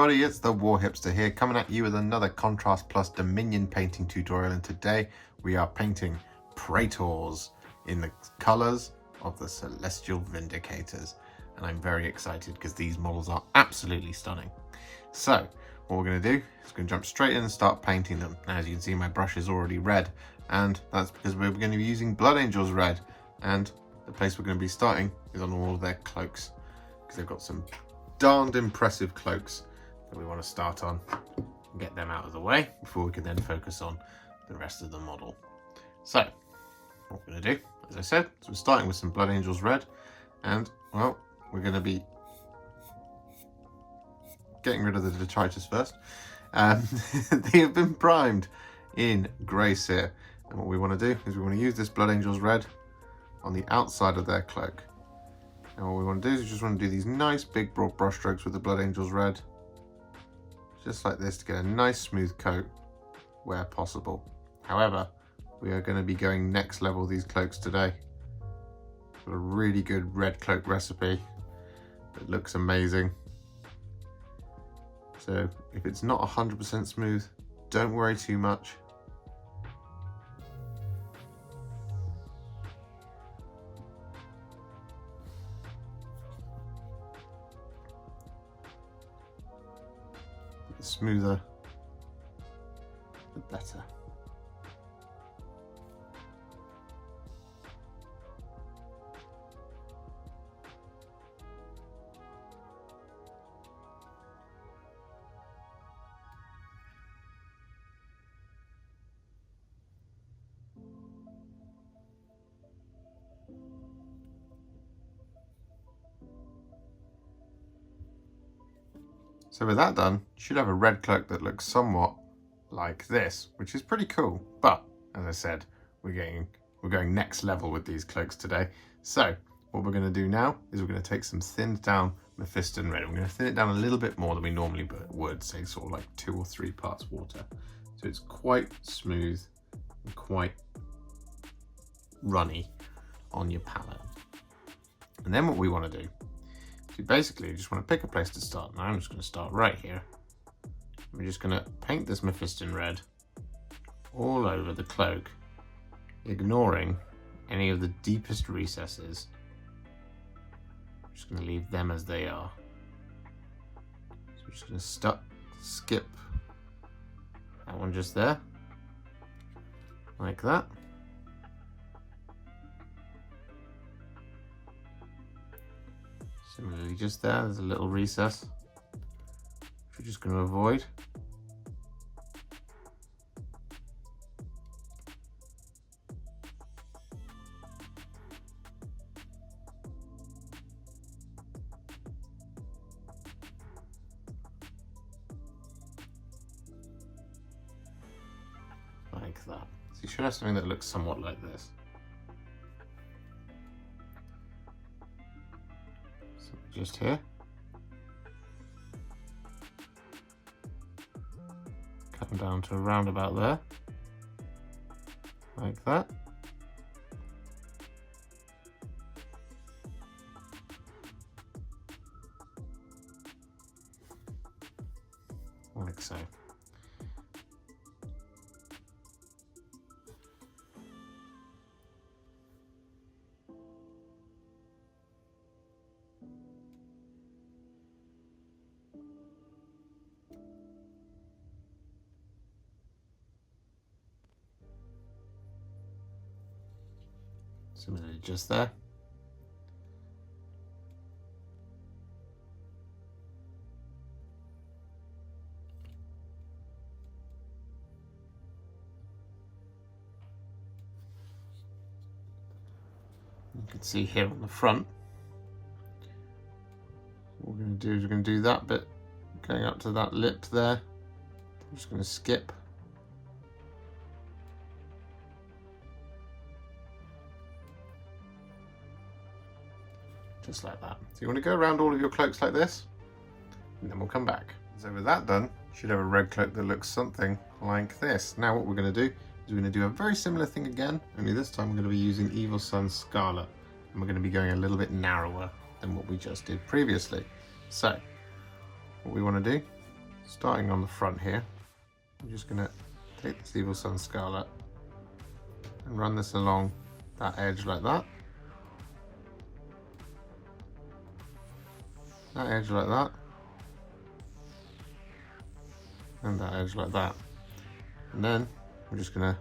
everybody, it's the Warhipster here, coming at you with another Contrast Plus Dominion painting tutorial, and today we are painting Praetors in the colours of the Celestial Vindicators, and I'm very excited because these models are absolutely stunning. So what we're going to do is going to jump straight in and start painting them. Now, as you can see, my brush is already red, and that's because we're going to be using Blood Angels red, and the place we're going to be starting is on all of their cloaks, because they've got some darned impressive cloaks that we want to start on and get them out of the way before we can then focus on the rest of the model. So what we're going to do, as I said, is we're starting with some Blood Angels red, and well, we're going to be getting rid of the detritus first. They have been primed in Grey Seer, and what we want to do is we want to use this Blood Angels red on the outside of their cloak. And what we want to do is we just want to do these nice big broad brush strokes with the Blood Angels red, just like this, to get a nice smooth coat where possible. However, we are going to be going next level these cloaks today. Got a really good red cloak recipe that looks amazing. So if it's not 100% smooth, don't worry too much. The smoother, the better. So with that done, you should have a red cloak that looks somewhat like this, which is pretty cool. But as I said, we're going next level with these cloaks today. So what we're going to do now is we're going to take some thinned down Mephiston Red. We're going to thin it down a little bit more than we normally would, say sort of like 2 or 3 parts water. So it's quite smooth and quite runny on your palette. And then what we want to do, you basically just want to pick a place to start. Now I'm just going to start right here. We're just going to paint this Mephiston Red all over the cloak, ignoring any of the deepest recesses. I'm just going to leave them as they are. So we're just going to skip that one just there, like that. Similarly, just there's a little recess, which we're just going to avoid. Like that. So you should have something that looks somewhat like this. Just here. Cut them down to around about there. Like that. Like so. Similarly, just there. You can see here on the front, what we're going to do is we're going to do that bit going up to that lip there. I'm just going to skip. Just like that. So you want to go around all of your cloaks like this, and then we'll come back. So with that done, you should have a red cloak that looks something like this. Now what we're going to do is we're going to do a very similar thing again, only this time we're going to be using Evil Sunz Scarlet, and we're going to be going a little bit narrower than what we just did previously. So what we want to do starting on the front here, I'm just going to take this Evil Sunz Scarlet and run this along that edge like that. That edge like that. And that edge like that. And then I'm just going to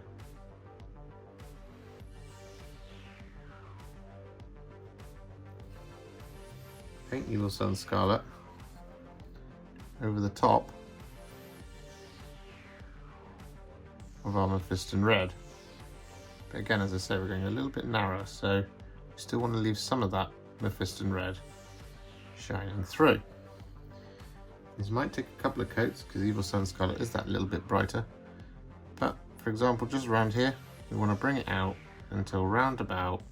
paint Evil Sunz Scarlet over the top of our Mephiston Red. But again, as I say, we're going a little bit narrow, so we still want to leave some of that Mephiston Red shining through. These might take a couple of coats because Evil Sunz Scarlet is that little bit brighter. But for example, just around here, we want to bring it out until round about,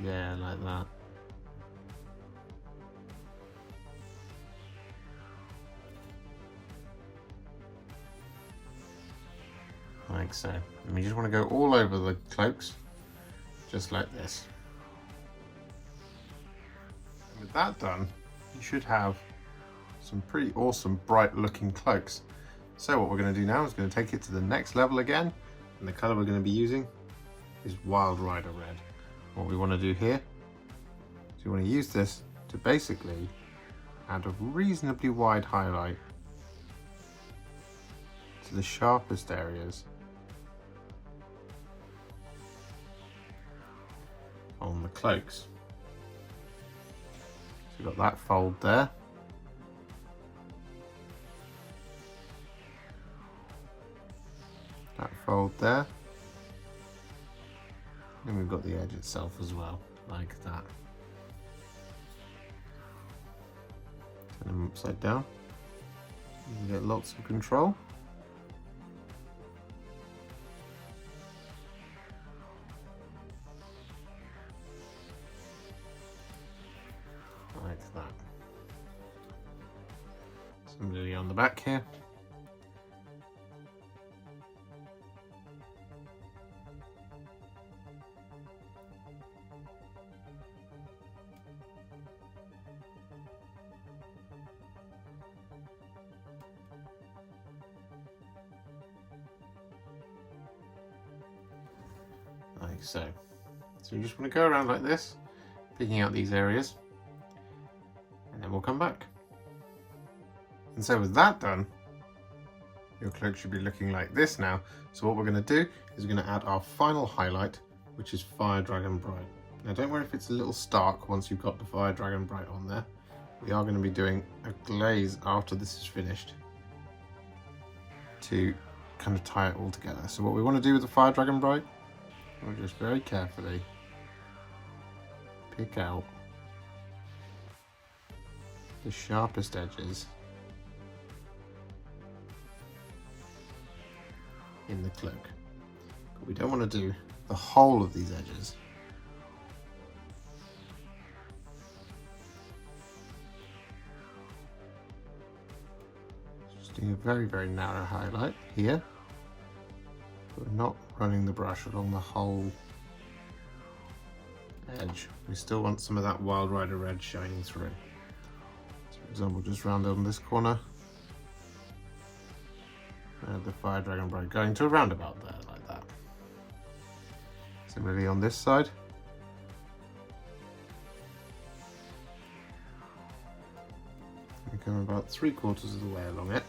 yeah, like that. Like so. And we just want to go all over the cloaks, just like this. And with that done, you should have some pretty awesome bright looking cloaks. So what we're going to do now is going to take it to the next level again, and the colour we're going to be using is Wild Rider Red. What we want to do here is we want to use this to basically add a reasonably wide highlight to the sharpest areas on the cloaks. So we've got that fold there. That fold there. And we've got the edge itself as well, like that. Turn them upside down. You get lots of control. Like that. Similarly on the back here. Like so. So you just want to go around like this, picking out these areas, and then we'll come back. And so with that done, your cloak should be looking like this now. So what we're going to do is we're going to add our final highlight, which is Fire Dragon Bright. Now don't worry if it's a little stark once you've got the Fire Dragon Bright on there. We are going to be doing a glaze after this is finished to kind of tie it all together. So what we want to do with the Fire Dragon Bright, we'll just very carefully pick out the sharpest edges in the cloak. But we don't want to do the whole of these edges. Just doing a very, very narrow highlight here. But we're not running the brush along the whole edge. We still want some of that Wild Rider Red shining through. So for example, just round on this corner, and the Fire Dragon Bright going to a roundabout there, like that. Similarly on this side. We come about 3/4 of the way along it.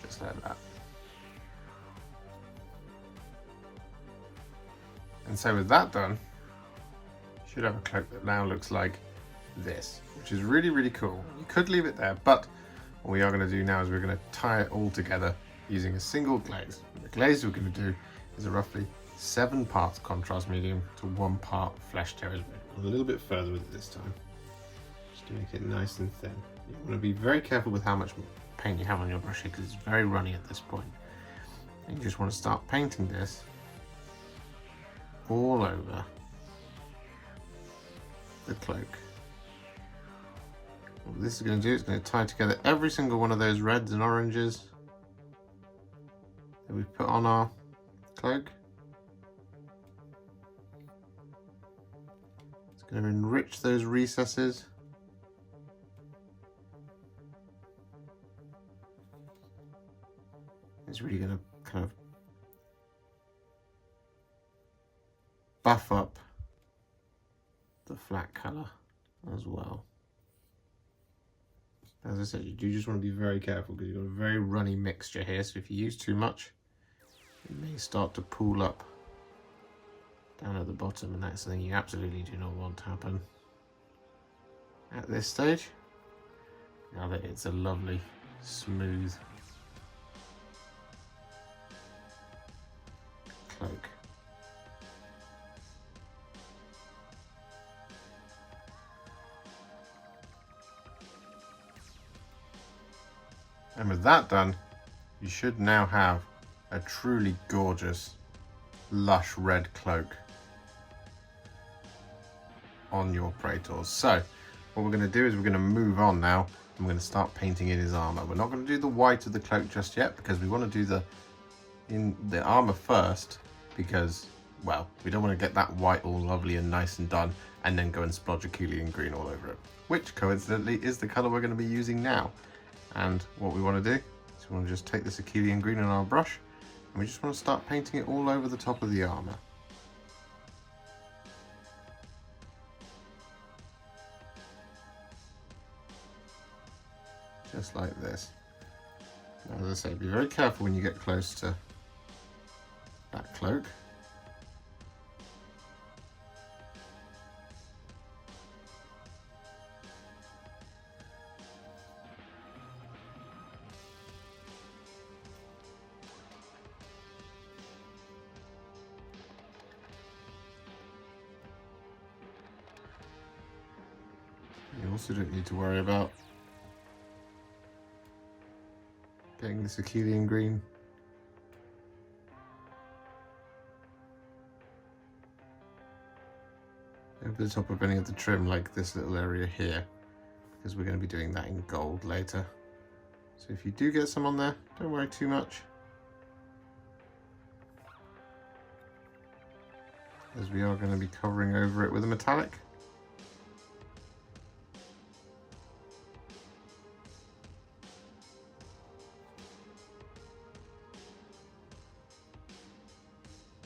Just like that. And so with that done, you should have a cloak that now looks like this, which is really, really cool. You could leave it there, but what we are going to do now is we're going to tie it all together using a single glaze. And the glaze we're going to do is a roughly 7 parts contrast medium to 1 part Flesh Terrors Red. Gone a little bit further with it this time, just to make it nice and thin. You want to be very careful with how much paint you have on your brush here because it's very runny at this point. And you just want to start painting this all over the cloak. What this is going to do, it's going to tie together every single one of those reds and oranges that we've put on our cloak. It's going to enrich those recesses. It's really going to kind of buff up the flat colour as well. As I said, you do just want to be very careful because you've got a very runny mixture here, so if you use too much, it may start to pool up down at the bottom, and that's something you absolutely do not want to happen at this stage. Now that it's a lovely, smooth cloak. And with that done, you should now have a truly gorgeous, lush red cloak on your Praetors. So, what we're going to do is we're going to move on now, and we're going to start painting in his armor. We're not going to do the white of the cloak just yet, because we want to do the armor first, because, well, we don't want to get that white all lovely and nice and done, and then go and splodge Akhelian Green all over it, which coincidentally is the color we're going to be using now. And what we want to do is we want to just take this Akhelian Green on our brush, and we just want to start painting it all over the top of the armor. Just like this. Now, as I say, be very careful when you get close to that cloak. You also don't need to worry about getting this Akhelian Green over the top of any of the trim, like this little area here, because we're going to be doing that in gold later. So if you do get some on there, don't worry too much, as we are going to be covering over it with a metallic.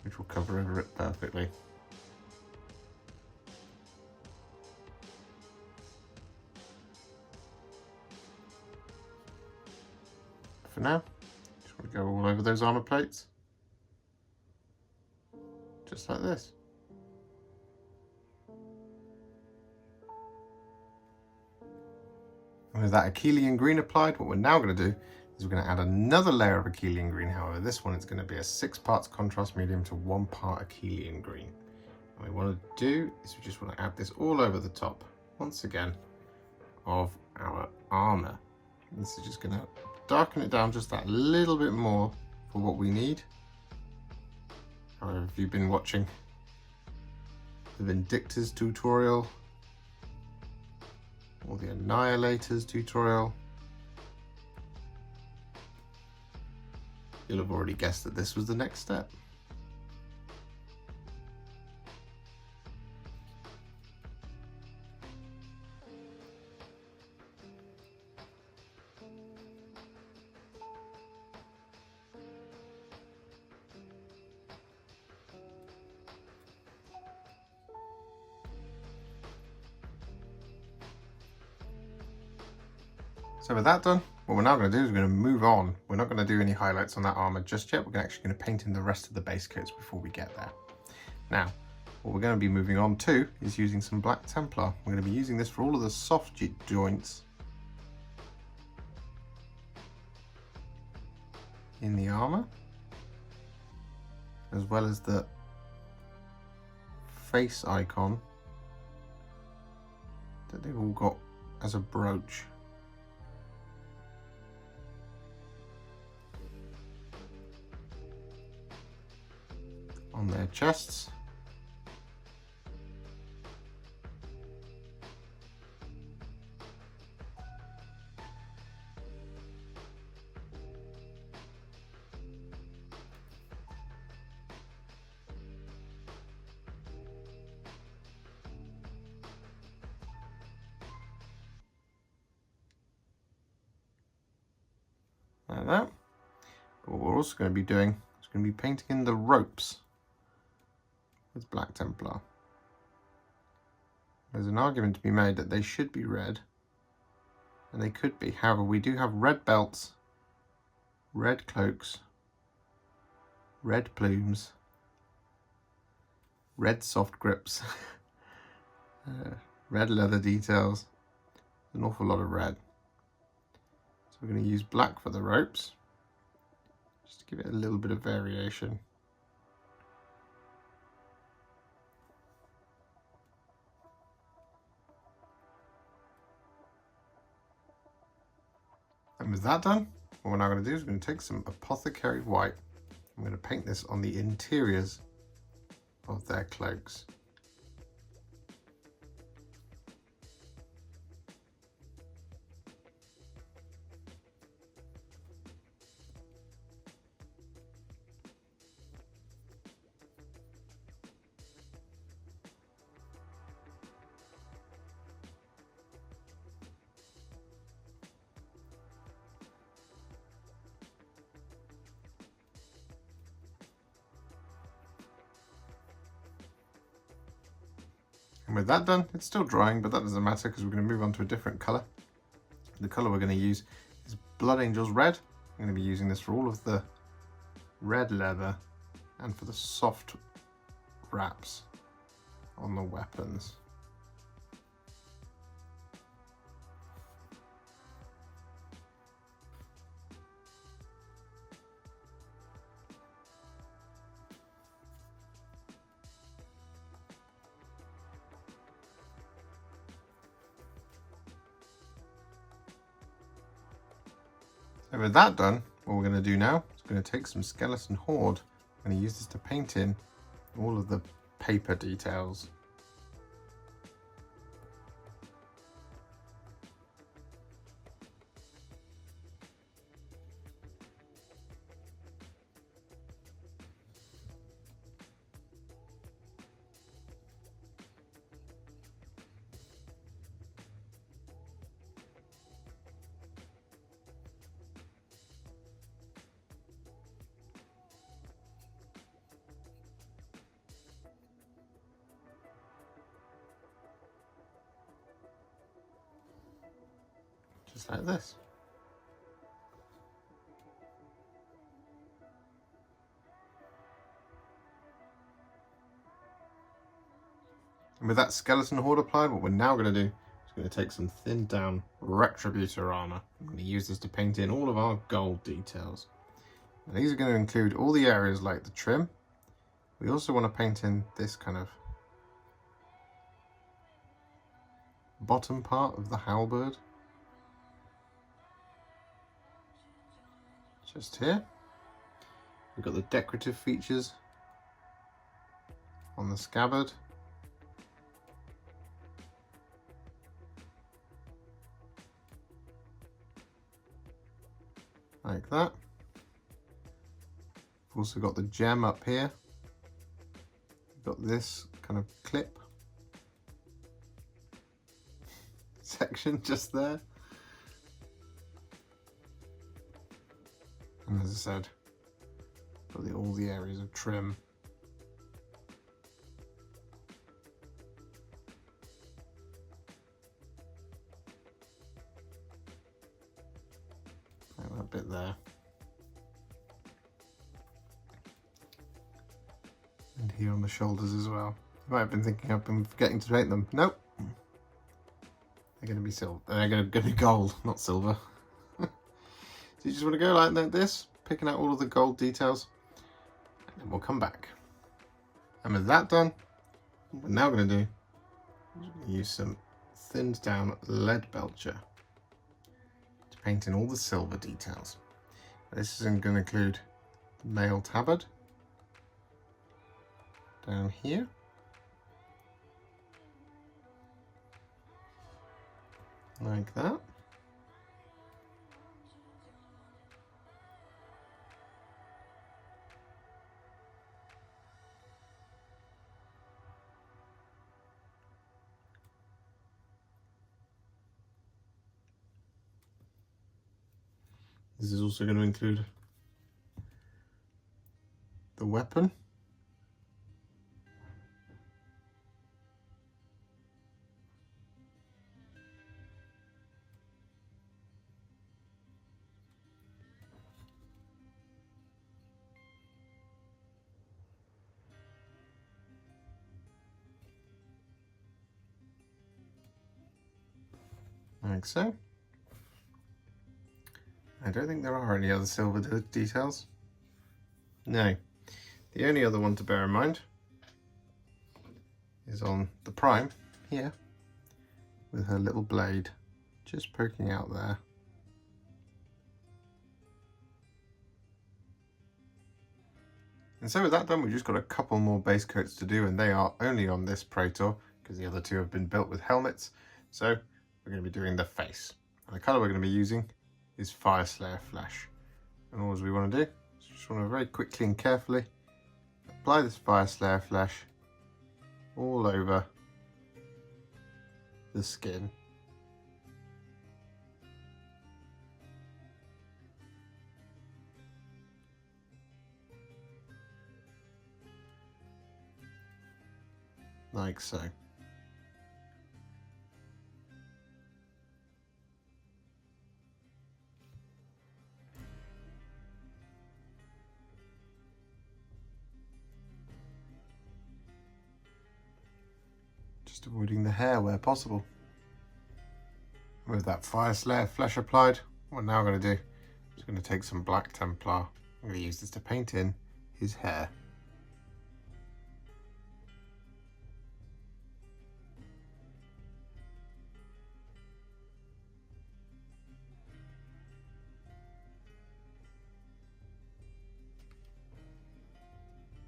Which will cover over it perfectly. For now, just want to go all over those armor plates, just like this. And with that Akhelian Green applied, what we're now going to do is we're going to add another layer of Akhelian Green. However, this one is going to be a 6 parts contrast medium to 1 part Akhelian Green. And what we want to do is we just want to add this all over the top, once again, of our armor. And this is just going to darken it down just that little bit more for what we need. However, if you've been watching the Vindictors tutorial or the Annihilators tutorial, you'll have already guessed that this was the next step. So with that done, what we're now going to do is we're going to move on. We're not going to do any highlights on that armor just yet. We're actually going to paint in the rest of the base coats before we get there. Now, what we're going to be moving on to is using some Black Templar. We're going to be using this for all of the soft joints in the armor, as well as the face icon that they've all got as a brooch. On their chests. that. But what we're also going to be doing is going to be painting in the ropes with Black Templar. There's an argument to be made that they should be red, and they could be. However, we do have red belts, red cloaks, red plumes, red soft grips, red leather details, an awful lot of red. So we're going to use black for the ropes, just to give it a little bit of variation. And with that done, what we're now going to do is we're going to take some Apothecary White. I'm going to paint this on the interiors of their cloaks. And with that done, it's still drying, but that doesn't matter because we're going to move on to a different colour. The colour we're going to use is Blood Angels Red. I'm going to be using this for all of the red leather and for the soft wraps on the weapons. And with that done, what we're going to do now is going to take some Skeleton Horde. I'm going to use this to paint in all of the paper details. Just like this. And with that Skeleton Horde applied, what we're now going to do is going to take some thinned down Retributor Armour. I'm going to use this to paint in all of our gold details. Now, these are going to include all the areas like the trim. We also want to paint in this kind of bottom part of the halberd. Just here. We've got the decorative features on the scabbard. Like that. We've also got the gem up here. We've got this kind of clip section just there. And as I said, got all the areas of trim. Like that bit there. And here on the shoulders as well. You might have been thinking I've been forgetting to paint them. Nope. They're going to be silver. They're going to be gold, not silver. So you just want to go like this, picking out all of the gold details, and then we'll come back. And with that done, what we're now going to do is use some thinned down Leadbelcher to paint in all the silver details. This is going to include the mail tabard down here. Like that. This is also going to include the weapon. Like so. I don't think there are any other silver details. No. The only other one to bear in mind is on the prime here, with her little blade just poking out there. And so with that done, we've just got a couple more base coats to do, and they are only on this Praetor because the other two have been built with helmets. So we're going to be doing the face. And the colour we're going to be using is Fyreslayer Flesh. And all we want to do is just want to very quickly and carefully apply this Fyreslayer Flesh all over the skin. Like so. Just avoiding the hair where possible. With that Fyreslayer Flesh applied, what we're now going to do is going to take some black Templar. I'm going to use this to paint in his hair.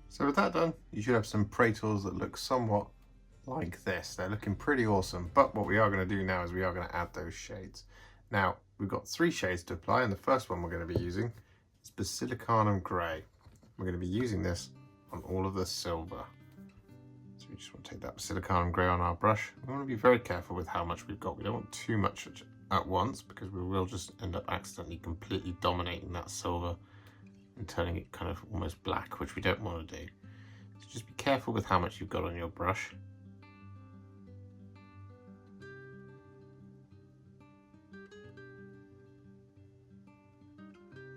So with that done, you should have some Praetors that look somewhat like this. They're looking pretty awesome, but what we are going to do now is we are going to add those shades. Now, we've got 3 shades to apply, and the first one we're going to be using is Basilicanum Grey. We're going to be using this on all of the silver. So we just want to take that Basilicanum Grey on our brush. We want to be very careful with how much we've got. We don't want too much at once, because we will just end up accidentally completely dominating that silver and turning it kind of almost black, which we don't want to do. So just be careful with how much you've got on your brush.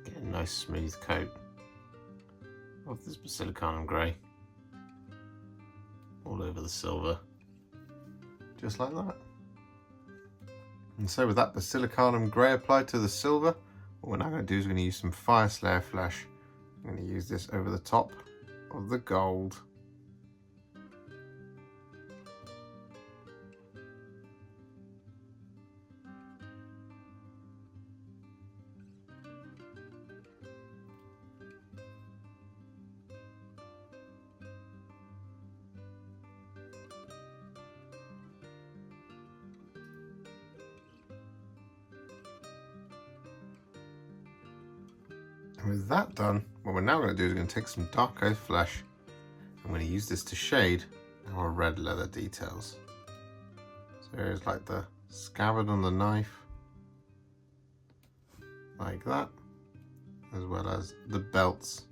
Get a nice smooth coat of this Basilicanum Grey all over the silver, just like that. And so with that Basilicanum Grey applied to the silver, what we're now going to do is we're going to use some Fyreslayer Flesh. I'm going to use this over the top of the gold. And with that done, what we're now going to do is we're going to take some Darkoath Flesh. I'm going to use this to shade our red leather details. So here's like the scabbard on the knife, like that, as well as the belts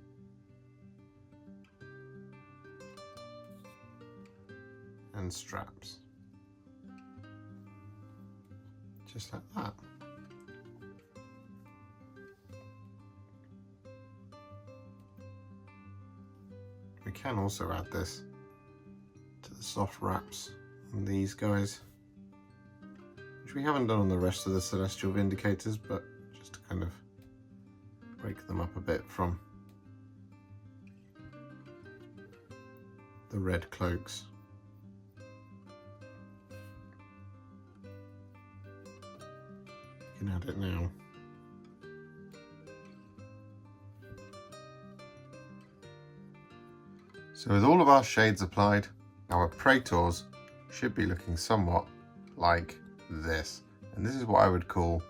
and straps, just like that. We can also add this to the soft wraps on these guys, which we haven't done on the rest of the Celestial Vindicators, but just to kind of break them up a bit from the red cloaks. You can add it now. So with all of our shades applied, our Praetors should be looking somewhat like this. And this is what I would call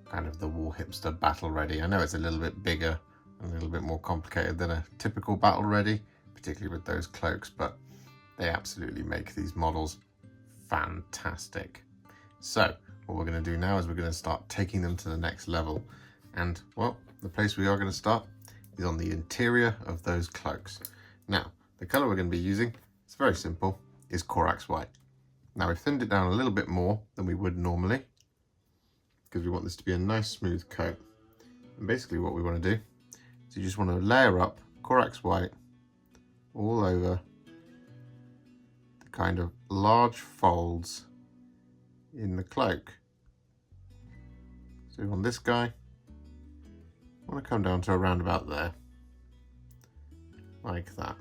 kind of the Warhipster battle ready. I know it's a little bit bigger and a little bit more complicated than a typical battle ready, particularly with those cloaks, but they absolutely make these models fantastic. So what we're going to do now is we're going to start taking them to the next level. And, well, the place we are going to start is on the interior of those cloaks. Now, the colour we're going to be using, it's very simple, is Corax White. Now, we've thinned it down a little bit more than we would normally, because we want this to be a nice smooth coat. And basically what we want to do is you just want to layer up Corax White all over the kind of large folds in the cloak. So on this guy, I want to come down to around about there, like that.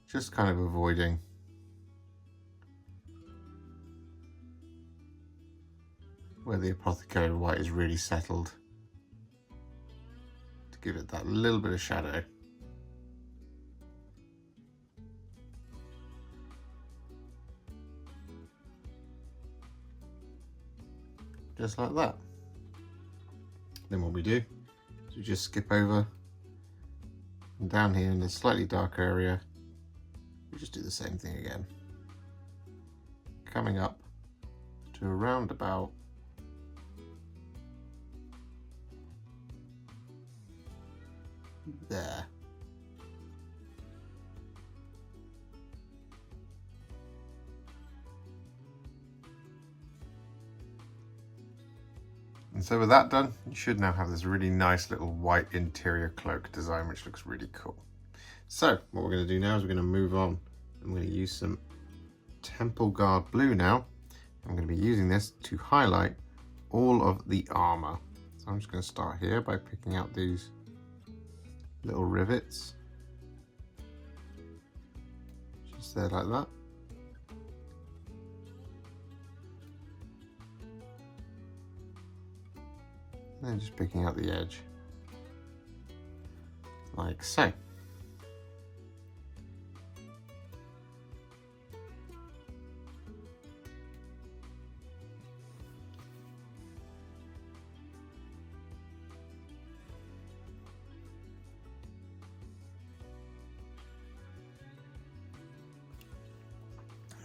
Just kind of avoiding where the Apothecary White is really settled, to give it that little bit of shadow. Just like that. Then what we do is we just skip over, and down here in this slightly darker area, we just do the same thing again. Coming up to around about there. And so with that done, you should now have this really nice little white interior cloak design, which looks really cool. So what we're going to do now is we're going to move on. I'm going to use some Temple Guard Blue now. I'm going to be using this to highlight all of the armor. So I'm just going to start here by picking out these little rivets. Just there like that. And then just picking out the edge, like so.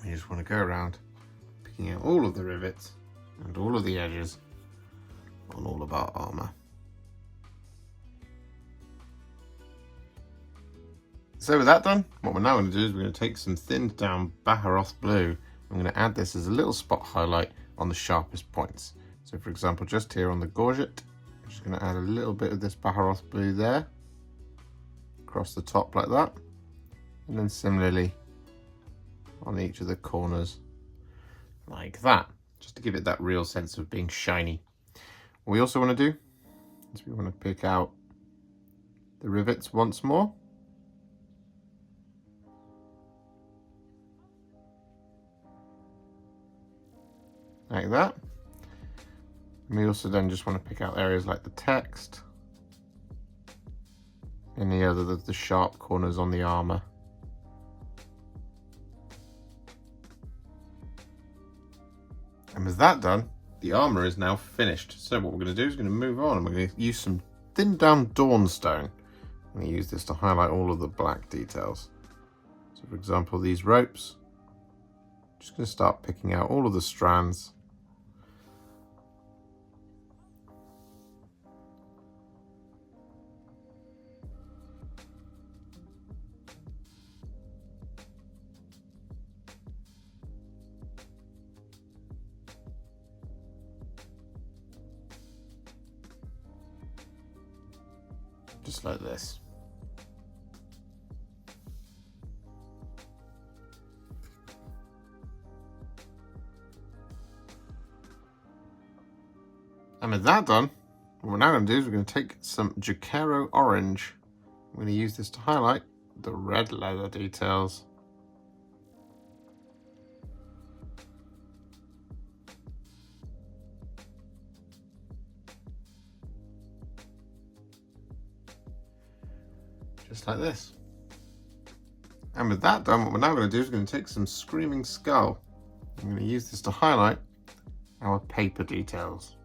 You just want to go around picking out all of the rivets and all of the edges on all of our armor. So with that done, what we're now going to do is we're going to take some thinned down Baharroth Blue. I'm going to add this as a little spot highlight on the sharpest points. So for example, just here on the gorget, I'm just going to add a little bit of this Baharroth Blue there, across the top like that, and then similarly on each of the corners like that, just to give it that real sense of being shiny. What we also want to do is we want to pick out the rivets once more. Like that. And we also then just want to pick out areas like the text, any other of the sharp corners on the armor. And with that done, the armor is now finished. So what we're going to do is we're going to move on and we're going to use some thinned down Dawnstone. I'm going to use this to highlight all of the black details. So for example, these ropes, I'm just going to start picking out all of the strands. Just like this. And with that done, what we're now going to do is we're going to take some Jokaero Orange. I'm going to use this to highlight the red leather details. Just like this. And with that done, what we're now going to do is we're going to take some Screaming Skull. I'm going to use this to highlight our paper details.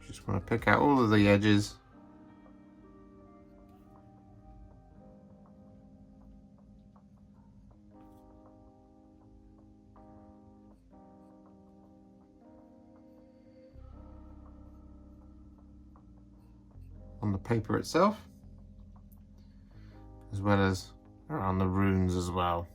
Just want to pick out all of the edges. the paper itself, as well as around the runes as well.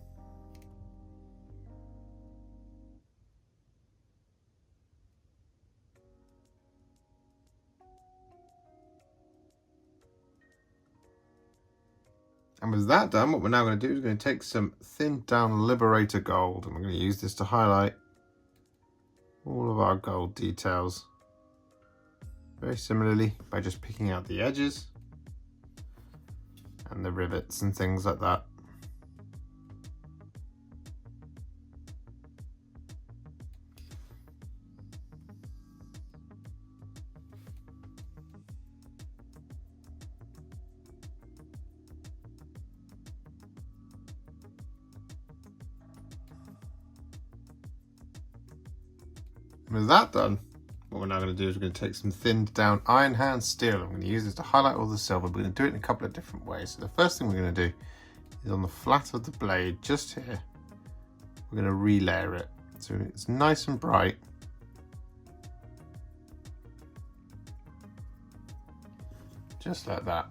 And with that done, what we're now going to do is going to take some thinned down Liberator Gold, and we're going to use this to highlight all of our gold details. Very similarly, by just picking out the edges and the rivets and things like that. With that done, what we're now going to do is we're going to take some thinned down Iron Hand Steel. I'm going to use this to highlight all the silver. We're going to do it in a couple of different ways. So the first thing we're going to do is on the flat of the blade, just here, we're going to relayer it. So it's nice and bright. Just like that.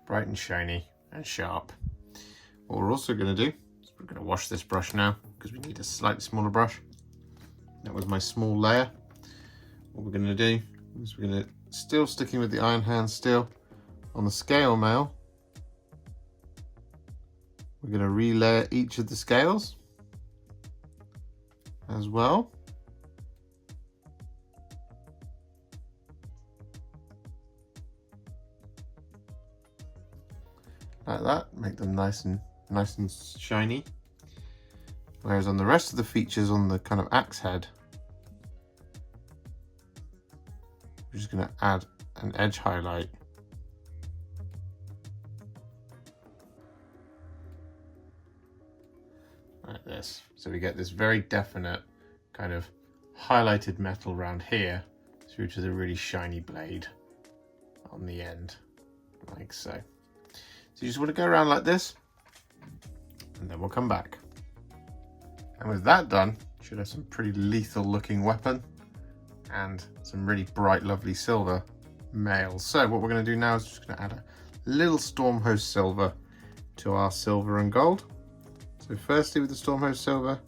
Bright and shiny and sharp. What we're also going to do is we're going to wash this brush now, because we need a slightly smaller brush. That was my small layer. What we're going to do is we're going to, still sticking with the Iron Hand Steel, on the scale mail, we're going to relayer each of the scales as well. Like that, make them nice and shiny. Whereas on the rest of the features on the kind of axe head, we're just going to add an edge highlight. Like this. So we get this very definite kind of highlighted metal around here through to the really shiny blade on the end, like so. So you just want to go around like this, and then we'll come back. And with that done, you should have some pretty lethal looking weapon and some really bright, lovely silver mail. So what we're going to do now is just going to add a little Stormhost Silver to our silver and gold. So firstly, with the Stormhost Silver,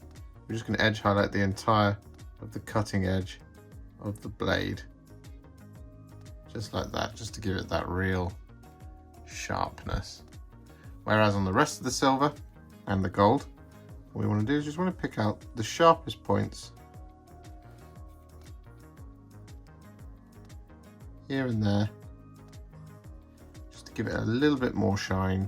we're just going to edge highlight the entire of the cutting edge of the blade. Just like that, just to give it that real sharpness. Whereas on the rest of the silver and the gold, what we want to do is just want to pick out the sharpest points here and there, just to give it a little bit more shine.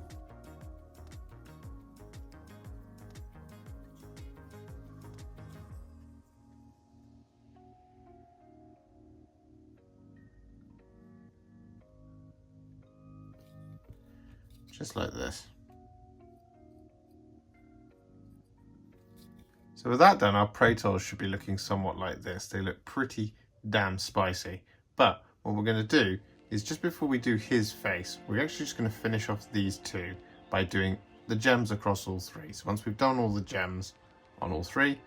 Just like this. So with that done, our Praetors should be looking somewhat like this. They look pretty damn spicy. But what we're going to do is, just before we do his face, we're actually just going to finish off these two by doing the gems across all three. So once we've done all the gems on all three,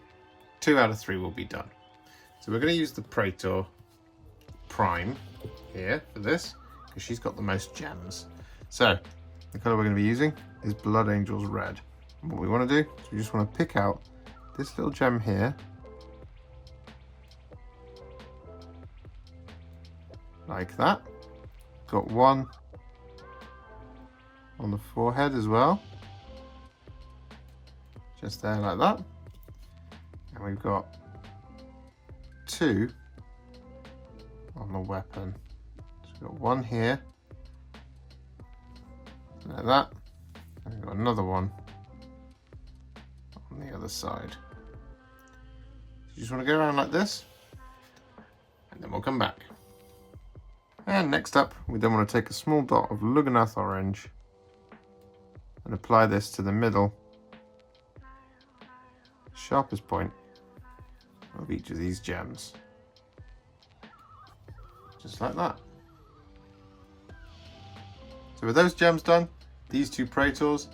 2 out of 3 will be done. So we're going to use the Praetor Prime here for this, because she's got the most gems. So the colour we're going to be using is Blood Angels Red. And what we want to do is we just want to pick out this little gem here, like that. Got one on the forehead as well, just there like that. And we've got 2 on the weapon. So we've got one here, like that, and we've got another one on the other side. You just want to go around like this, and then we'll come back. And next up, we then want to take a small dot of Lugganath Orange and apply this to the middle, sharpest point of each of these gems. Just like that. So with those gems done, these 2 Praetors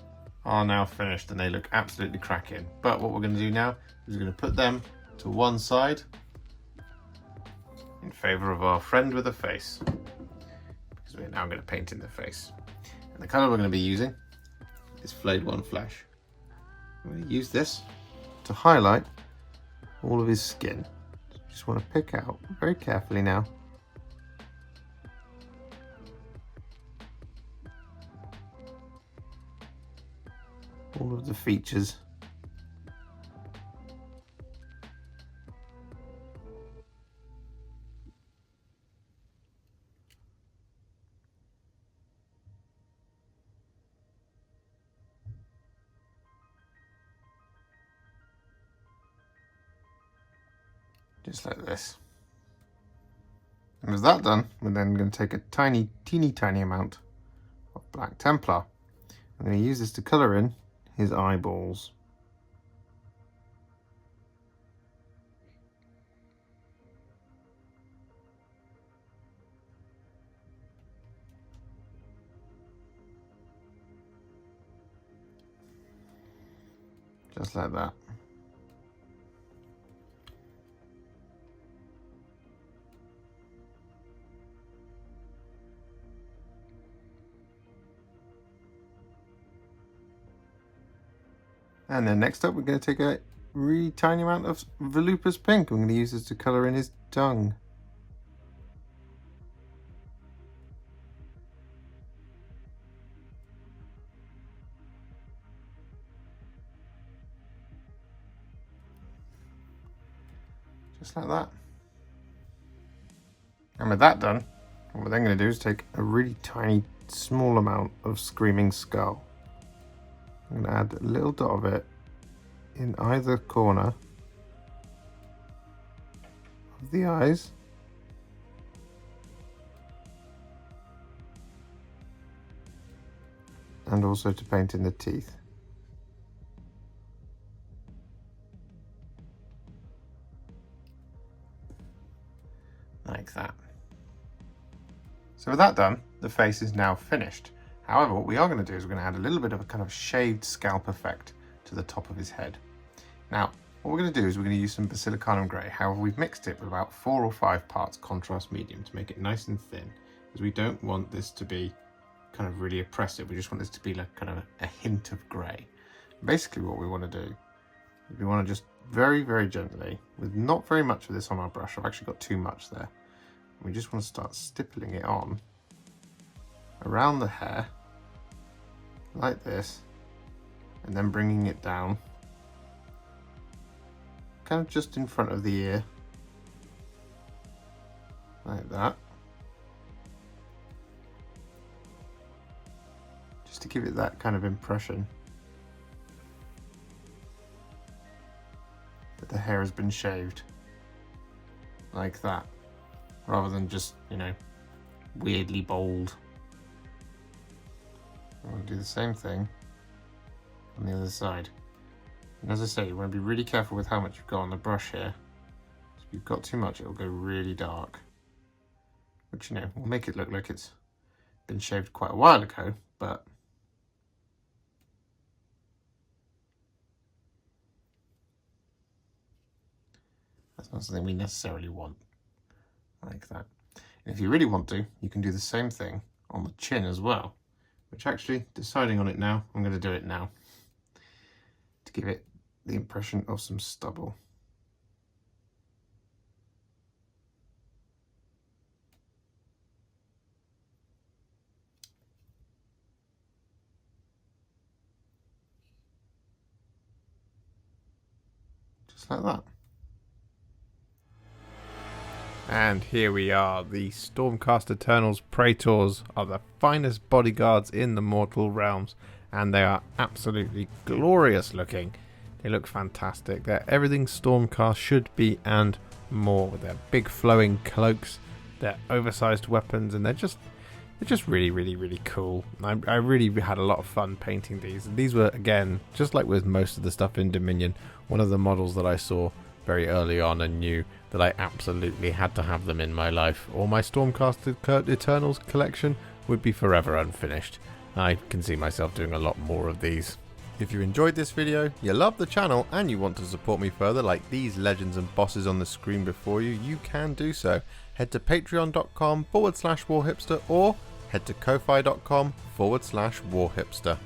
are now finished and they look absolutely cracking. But what we're going to do now is we're going to put them to one side, in favour of our friend with a face, because we're now going to paint in the face. And the colour we're going to be using is Flayed One Flesh. I'm going to use this to highlight all of his skin. Just want to pick out very carefully now all of the features. Just like this. And with that done, we're then going to take a teeny tiny amount of Black Templar. I'm going to use this to colour in his eyeballs. Just like that. And then next up, we're going to take a really tiny amount of Volupus Pink. I'm going to use this to colour in his tongue. Just like that. And with that done, what we're then going to do is take a really tiny, small amount of Screaming Skull. I'm going to add a little dot of it in either corner of the eyes. And also to paint in the teeth. Like that. So with that done, the face is now finished. However, what we are going to do is we're going to add a little bit of a kind of shaved scalp effect to the top of his head. Now, what we're going to do is we're going to use some Basilicanum Grey. However, we've mixed it with about 4 or 5 parts contrast medium to make it nice and thin, because we don't want this to be kind of really oppressive. We just want this to be like kind of a hint of grey. Basically, what we want to do is we want to just very, very gently, with not very much of this on our brush. I've actually got too much there. We just want to start stippling it on around the hair, like this, and then bringing it down kind of just in front of the ear, like that, just to give it that kind of impression that the hair has been shaved, like that, rather than just, you know, weirdly bold. I'm going to do the same thing on the other side. And as I say, you want to be really careful with how much you've got on the brush here. If you've got too much, it'll go really dark. Which, you know, will make it look like it's been shaved quite a while ago, but that's not something we necessarily want. Like that. And if you really want to, you can do the same thing on the chin as well. Which actually, deciding on it now, I'm going to do it now to give it the impression of some stubble. Just like that. And here we are, the Stormcast Eternals Praetors are the finest bodyguards in the mortal realms, and they are absolutely glorious looking. They look fantastic. They're everything Stormcast should be and more, with their big flowing cloaks, their oversized weapons, and they're just really, really, really cool. I really had a lot of fun painting these. And these were, again, just like with most of the stuff in Dominion, one of the models that I saw very early on and knew that I absolutely had to have them in my life, or my Stormcast Eternals collection would be forever unfinished. I can see myself doing a lot more of these. If you enjoyed this video, you love the channel and you want to support me further like these legends and bosses on the screen before you, you can do so. Head to patreon.com/warhipster or head to ko-fi.com/warhipster.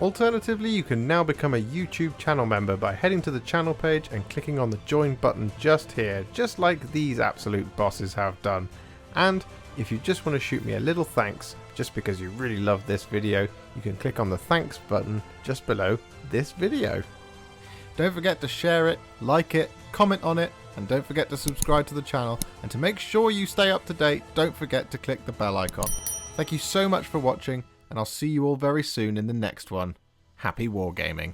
Alternatively, you can now become a YouTube channel member by heading to the channel page and clicking on the join button just here, just like these absolute bosses have done. And if you just want to shoot me a little thanks, just because you really love this video, you can click on the thanks button just below this video. Don't forget to share it, like it, comment on it, and don't forget to subscribe to the channel. And to make sure you stay up to date, don't forget to click the bell icon. Thank you so much for watching, and I'll see you all very soon in the next one. Happy wargaming.